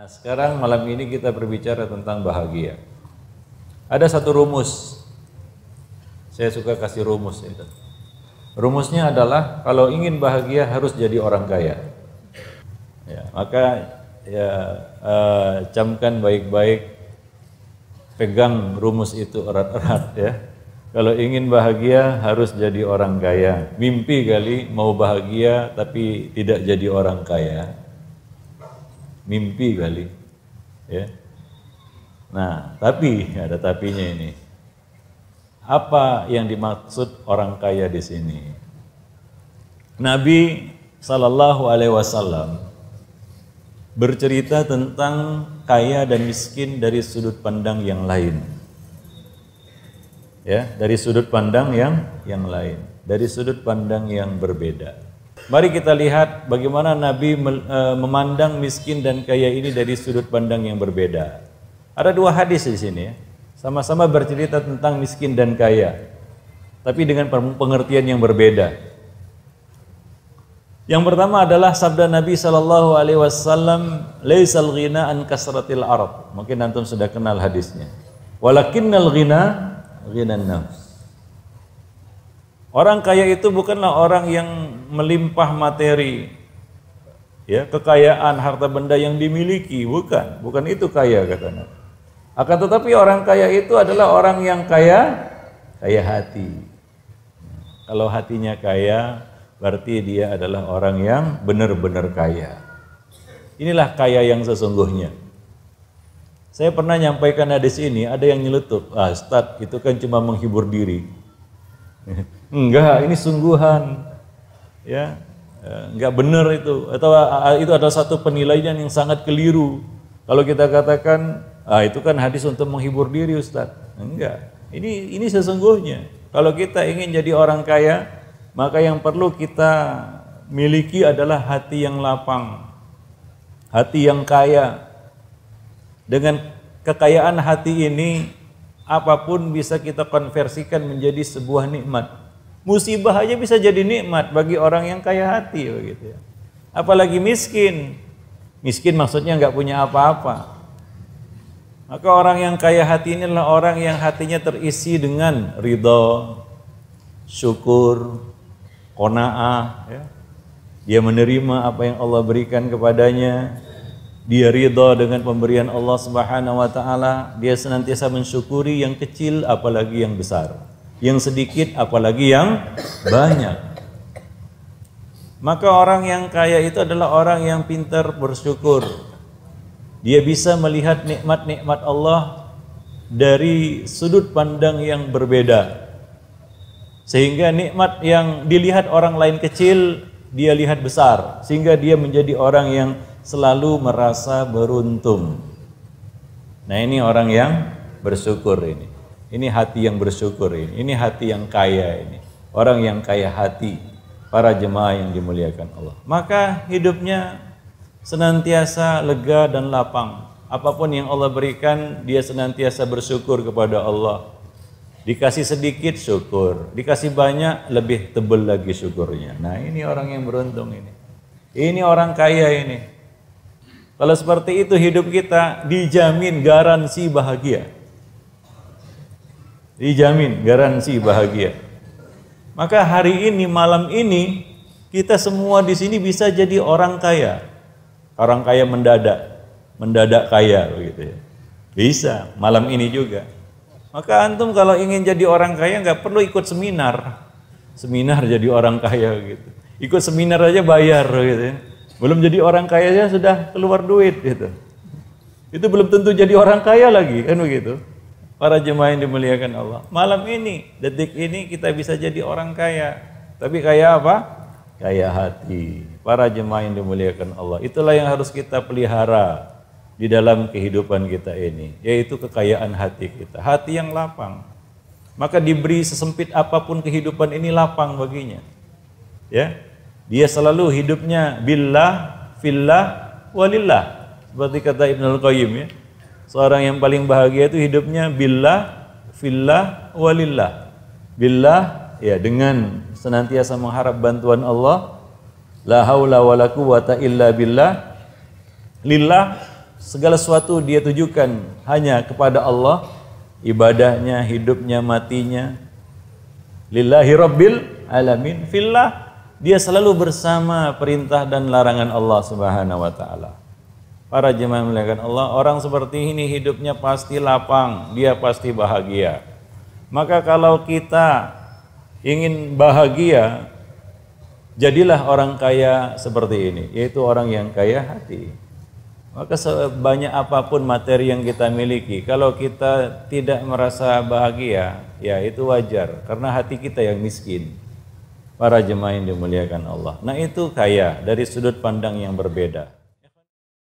Nah, sekarang malam ini kita berbicara tentang bahagia. Ada satu rumus. Saya suka kasih rumus itu. Rumusnya adalah kalau ingin bahagia harus jadi orang kaya. Ya, maka camkan baik-baik, pegang rumus itu erat-erat ya. Kalau ingin bahagia harus jadi orang kaya. Mimpi kali mau bahagia tapi tidak jadi orang kaya. Mimpi kali, ya. Nah, tapi ada tapinya ini. Apa yang dimaksud orang kaya di sini? Nabi Sallallahu Alaihi Wasallam bercerita tentang kaya dan miskin dari sudut pandang yang lain. Ya, dari sudut pandang yang lain, dari sudut pandang yang berbeda. Mari kita lihat bagaimana Nabi memandang miskin dan kaya ini dari sudut pandang yang berbeda. Ada dua hadis di sini ya. Sama-sama bercerita tentang miskin dan kaya, tapi dengan pengertian yang berbeda. Yang pertama adalah sabda Nabi Sallallahu Alaihi Wasallam, "Laisal ghina an kasratil arad." Mungkin antum sudah kenal hadisnya. "Walakinnal ghina ghinan nafs." Orang kaya itu bukanlah orang yang melimpah materi, ya, kekayaan, harta benda yang dimiliki, bukan itu kaya kata Nabi. Akan tetapi orang kaya itu adalah orang yang kaya hati. Kalau hatinya kaya, berarti dia adalah orang yang benar-benar kaya. Inilah kaya yang sesungguhnya. Saya pernah nyampaikan hadis ini, ada yang nyeletuk, Ustaz, itu kan cuma menghibur diri. Enggak, ini sungguhan, ya, enggak benar itu, atau itu adalah satu penilaian yang sangat keliru. Kalau kita katakan, itu kan hadis untuk menghibur diri, Ustaz. Enggak, ini sesungguhnya. Kalau kita ingin jadi orang kaya, maka yang perlu kita miliki adalah hati yang lapang, hati yang kaya. Dengan kekayaan hati ini, apapun bisa kita konversikan menjadi sebuah nikmat. Musibah aja bisa jadi nikmat bagi orang yang kaya hati begitu ya. Apalagi miskin. Miskin maksudnya nggak punya apa-apa. Maka orang yang kaya hati ini adalah orang yang hatinya terisi dengan ridho, syukur, qanaah ya. Dia menerima apa yang Allah berikan kepadanya. Dia ridha dengan pemberian Allah Subhanahu wa taala, dia senantiasa mensyukuri yang kecil apalagi yang besar, yang sedikit apalagi yang banyak. Maka orang yang kaya itu adalah orang yang pintar bersyukur. Dia bisa melihat nikmat-nikmat Allah dari sudut pandang yang berbeda. Sehingga nikmat yang dilihat orang lain kecil, dia lihat besar, sehingga dia menjadi orang yang selalu merasa beruntung. Nah, ini orang yang bersyukur ini. Ini hati yang bersyukur ini. Ini hati yang kaya ini. Orang yang kaya hati, para jemaah yang dimuliakan Allah. Maka hidupnya senantiasa lega dan lapang. Apapun yang Allah berikan, dia senantiasa bersyukur kepada Allah. Dikasih sedikit syukur, dikasih banyak lebih tebal lagi syukurnya. Nah, ini orang yang beruntung ini. Ini orang kaya ini. Kalau seperti itu hidup kita dijamin garansi bahagia. Dijamin garansi bahagia. Maka hari ini, malam ini, kita semua di sini bisa jadi orang kaya. Orang kaya mendadak kaya begitu ya. Bisa, malam ini juga. Maka antum kalau ingin jadi orang kaya nggak perlu ikut seminar. Seminar jadi orang kaya gitu. Ikut seminar aja bayar gitu ya. Belum jadi orang kaya aja sudah keluar duit gitu. Itu belum tentu jadi orang kaya lagi kan begitu. Para jemaah yang dimuliakan Allah. Malam ini, detik ini kita bisa jadi orang kaya. Tapi kaya apa? Kaya hati. Para jemaah yang dimuliakan Allah. Itulah yang harus kita pelihara di dalam kehidupan kita ini, yaitu kekayaan hati kita. Hati yang lapang. Maka diberi sesempit apapun kehidupan ini lapang baginya. Ya. Dia selalu hidupnya billah, fillah, walillah. Seperti kata Ibnul Qayyim ya. Seorang yang paling bahagia itu hidupnya billah, fillah, walillah. Billah ya dengan senantiasa mengharap bantuan Allah. La haula wala quwata illa billah. Lillah segala sesuatu dia tujukan hanya kepada Allah, ibadahnya, hidupnya, matinya lillahi rabbil alamin, fillah, dia selalu bersama perintah dan larangan Allah Subhanahu wa taala. Para jemaah muliakan Allah, orang seperti ini hidupnya pasti lapang, dia pasti bahagia. Maka kalau kita ingin bahagia, jadilah orang kaya seperti ini, yaitu orang yang kaya hati. Maka sebanyak apapun materi yang kita miliki, kalau kita tidak merasa bahagia, ya itu wajar, karena hati kita yang miskin. Para jemaah yang dimuliakan Allah. Nah itu kaya dari sudut pandang yang berbeda.